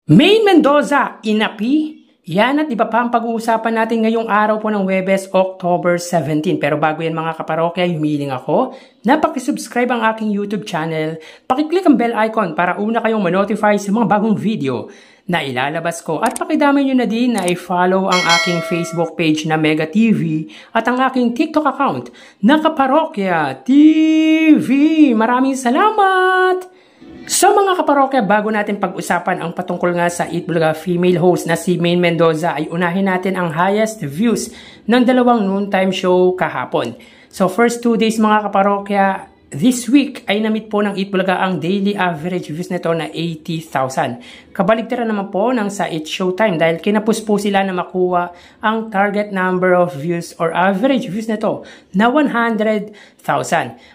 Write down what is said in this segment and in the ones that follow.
Maine Mendoza, inapi? Yan at iba pa ang pag-uusapan natin ngayong araw po ng Huwebes, October 17. Pero bago yan mga kaparokya, humiling ako na pakisubscribe ang aking YouTube channel. Pakiclick ang bell icon para una kayong manotify sa mga bagong video na ilalabas ko. At pakidamay nyo na din na i-follow ang aking Facebook page na Mega TV at ang aking TikTok account na Kaparokya TV. Maraming salamat! So mga kaparokya, bago natin pag-usapan ang patungkol nga sa Eat Bulaga female host na si Maine Mendoza, ay unahin natin ang highest views ng dalawang noontime show kahapon. So first 2 days mga kaparokya, this week ay na-meet po ng Eat Bulaga ang daily average views nito na 80,000. Kabaligtaran naman po ng sa It's Showtime dahil kinapos po sila na makuha ang target number of views or average views nito na 100,000.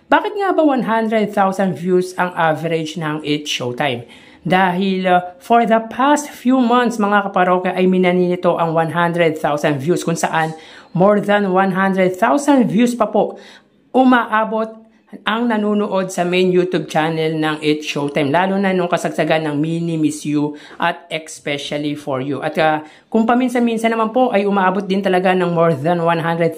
Bakit nga ba 100,000 views ang average ng It's Showtime? Dahil for the past few months mga kaparokya ay minani nito ang 100,000 views kung saan more than 100,000 views pa po umaabot ang nanonood sa main YouTube channel ng It's Showtime, lalo na nung kasagsagan ng Mini Miss You at Especially For You. At kung paminsan-minsan naman po ay umaabot din talaga ng more than 100,000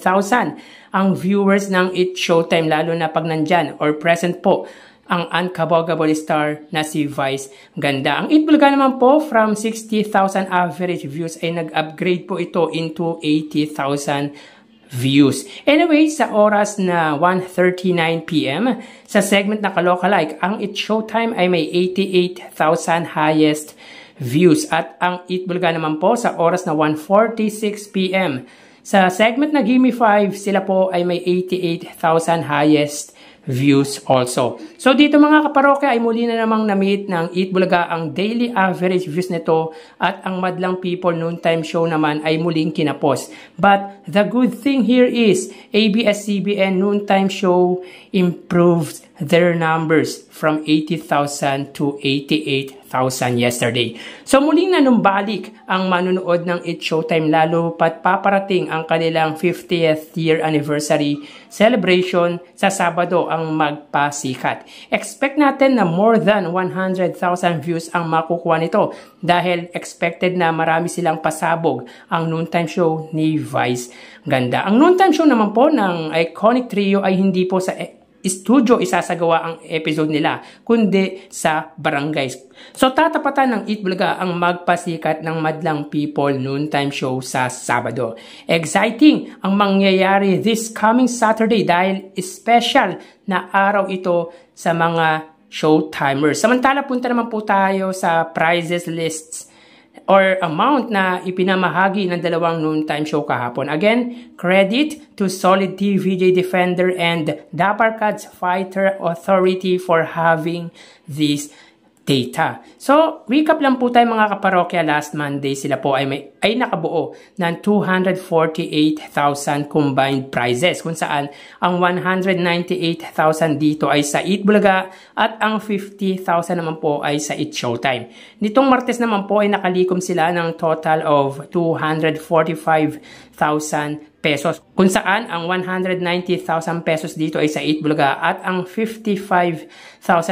ang viewers ng It's Showtime, lalo na pag nandyan or present po ang unkabogable star na si Vice Ganda. Ang Eat Bulaga naman po from 60,000 average views ay nag-upgrade po ito into 80,000 views. Anyway, sa oras na 1:39 PM, sa segment na Kalokalike, ang It's Showtime ay may 88,000 highest views. At ang Eat Bulaga naman po sa oras na 1:46 PM, sa segment na Gimme 5, sila po ay may 88,000 highest views also. So dito mga kaparokya ay muli na namang na-meet ng Eat Bulaga ang daily average views nito at ang Madlang People noontime show naman ay muling kinapos. But the good thing here is ABS-CBN noontime show improved their numbers from 80,000 to 88,000 yesterday. So muling nanumbalik ang manunood ng It's Showtime, lalo pat paparating ang kanilang 50th year anniversary celebration sa Sabado ang magpasikat. Expect natin na more than 100,000 views ang makukuha nito dahil expected na marami silang pasabog ang noontime show ni Vice Ganda. Ang noontime show naman po ng Iconic Trio ay hindi po sa studio isasagawa ang episode nila, kundi sa barangays. So tatapatan ng Eat Bulaga ang magpasikat ng Madlang People noontime show sa Sabado. Exciting ang mangyayari this coming Saturday dahil special na araw ito sa mga showtimers. Samantala punta naman po tayo sa prizes lists or amount na ipinamahagi ng dalawang noontime show kahapon. Again, credit to Solid TVJ Defender and Daparcad's Fighter Authority for having this data. So, recap lang po tayo mga kaparokya. Last Monday, sila po ay nakabuo ng 248,000 combined prizes kung saan ang 198,000 dito ay sa Eat Bulaga at ang 50,000 naman po ay sa It's Showtime. Nitong Martes naman po ay nakalikom sila ng total of 245,000 pesos kung saan ang 190,000 pesos dito ay sa Eat Bulaga at ang 55,000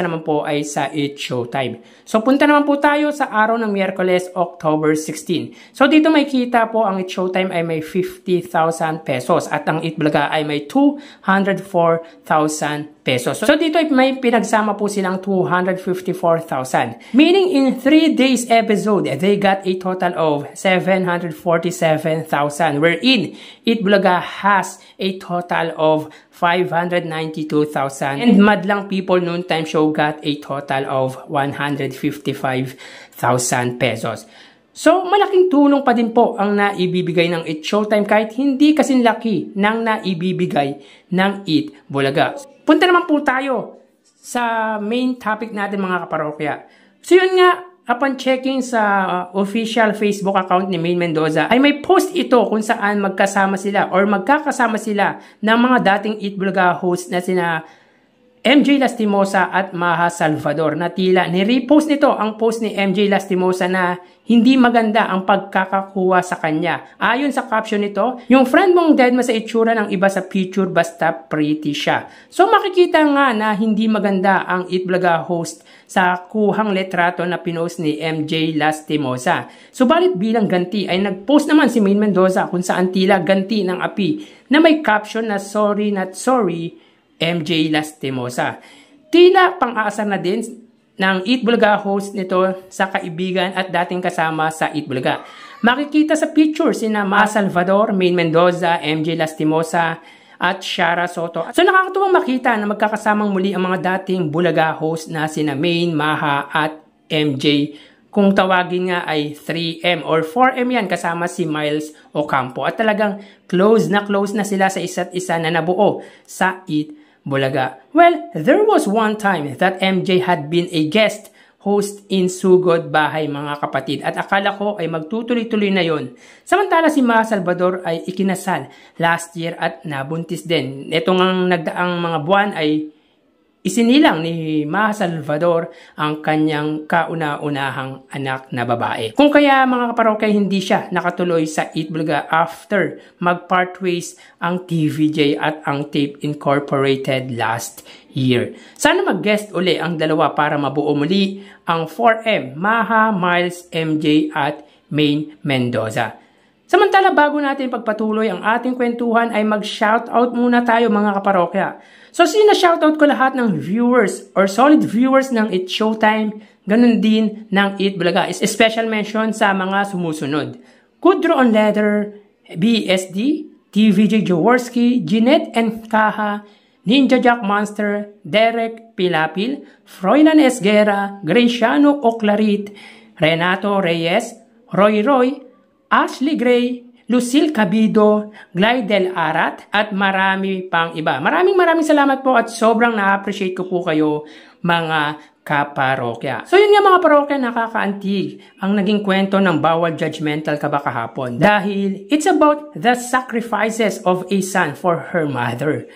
naman po ay sa It's Showtime. So punta naman po tayo sa araw ng Miyerkules, October 16. So dito may kita po ang It's Showtime ay may 50,000 pesos at ang Eat Bulaga ay may 204,000 pesos. So dito ay may pinagsama po silang 254,000. Meaning in 3 days episode, they got a total of 747,000 wherein Eat Bulaga has a total of 592,000 and Madlang People noontime show got a total of 155,000 pesos. So, malaking tulong pa din po ang naibibigay ng It's Showtime kahit hindi kasing laki ng naibibigay ng Eat Bulaga. Punta naman po tayo sa main topic natin mga kaparokya. So yun nga, upon checking sa official Facebook account ni Maine Mendoza, ay may post ito kung saan magkasama sila or magkakasama sila ng mga dating Eat Bulaga host na sina MJ Lastimosa at Maha Salvador na tila ni-repost nito ang post ni MJ Lastimosa na hindi maganda ang pagkakakuha sa kanya. Ayon sa caption nito, yung friend mong deadma sa itsura ng iba sa picture basta pretty siya. So makikita nga na hindi maganda ang Itbulaga host sa kuhang letrato na pinost ni MJ Lastimosa. Subalit bilang ganti ay nagpost naman si Maine Mendoza kung saan tila ganti ng api na may caption na sorry not sorry MJ Lastimosa. Tila pang-aasar na din ng Itbulaga host nito sa kaibigan at dating kasama sa Itbulaga. Makikita sa picture sina Maha Salvador, Maine Mendoza, MJ Lastimosa at Shara Soto. So nakakatuwang makita na magkakasamang muli ang mga dating Bulaga host na sina Maine, Maha at MJ. Kung tawagin nga ay 3M or 4M yan kasama si Miles Ocampo. At talagang close na sila sa isa't isa na nabuo sa Itbulaga. Well, there was one time that MJ had been a guest host in Sugod Bahay mga kapatid at akala ko ay magtutuloy-tuloy na yon. Samantala si Maha Salvador ay ikinasal last year at nabuntis din. Itong nagdaang mga buwan ay isinilang ni Maha Salvador ang kanyang kauna-unahang anak na babae. Kung kaya mga kaparokya hindi siya nakatuloy sa Itbulaga after mag-part ways ang TVJ at ang Tape Incorporated last year. Sana mag-guest uli ang dalawa para mabuo muli ang 4M, Maha, Miles, MJ at Maine Mendoza. Samantala bago natin pagpatuloy ang ating kwentuhan ay mag-shoutout muna tayo mga kaparokya. So sina-shoutout ko lahat ng viewers or solid viewers ng It's Showtime, ganun din ng Itbulaga. Special mention sa mga sumusunod. Kudro on Leather, BSD, TVJ Jaworski, Jeanette N. Kaha, Ninja Jack Monster, Derek Pilapil, Froilan Esguera, Graciano Oclarit, Renato Reyes, Roy, Ashley Gray, Lucille Cabido, Glydel Arat, at marami pang iba. Maraming salamat po at sobrang na-appreciate ko po kayo mga kaparokya. So yun nga mga parokya, nakakaantig ang naging kwento ng Bawal Judgmental ka ba kahapon. Dahil it's about the sacrifices of a son for her mother.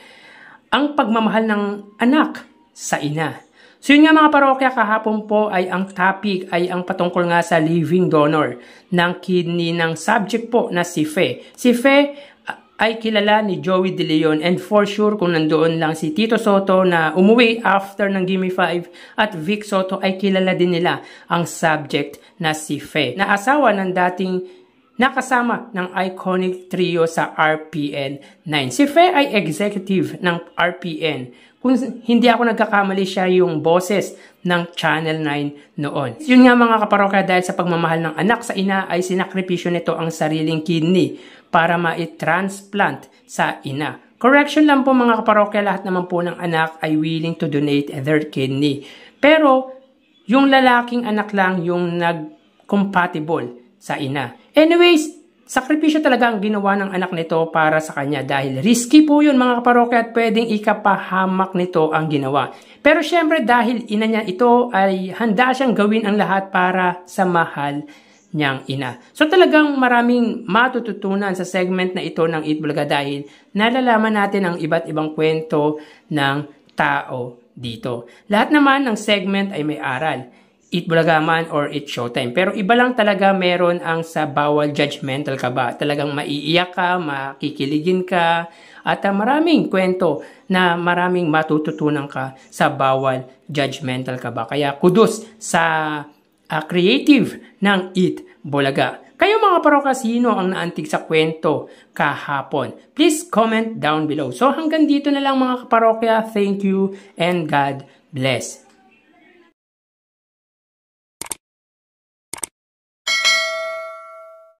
Ang pagmamahal ng anak sa ina. So yun nga mga parokya, kahapon po ay ang topic ay ang patungkol nga sa living donor ng kidney ng subject po na si Fe. Si Fe ay kilala ni Joey De Leon and for sure kung nandoon lang si Tito Soto na umuwi after ng Gimme 5 at Vic Soto ay kilala din nila ang subject na si Fe. Na asawa ng dating nakasama ng iconic trio sa RPN 9. Si Fe ay executive ng RPN. Kung hindi ako nagkakamali, siya yung boses ng Channel 9 noon. Yun nga mga kaparokya, dahil sa pagmamahal ng anak sa ina ay sinakripisyo nito ang sariling kidney para ma-transplant sa ina. Correction lang po mga kaparokya, lahat naman po ng anak ay willing to donate their kidney. Pero yung lalaking anak lang yung nag-compatible sa ina. Anyways, sakripisyo talaga ang ginawa ng anak nito para sa kanya dahil risky po yun mga kaparokya at pwedeng ikapahamak nito ang ginawa. Pero syempre dahil ina niya ito ay handa siyang gawin ang lahat para sa mahal niyang ina. So talagang maraming matututunan sa segment na ito ng Itbulaga dahil nalalaman natin ang iba't ibang kwento ng tao dito. Lahat naman ng segment ay may aral. Itbulaga man or It's Showtime. Pero iba lang talaga meron ang sa Bawal Judgmental ka ba. Talagang maiiyak ka, makikiligin ka, at maraming kwento na maraming matututunan ka sa Bawal Judgmental ka ba. Kaya kudos sa creative ng Itbulaga. Kayo mga parokya, sino ang naantig sa kwento kahapon? Please comment down below. So hanggang dito na lang mga parokya. Thank you and God bless.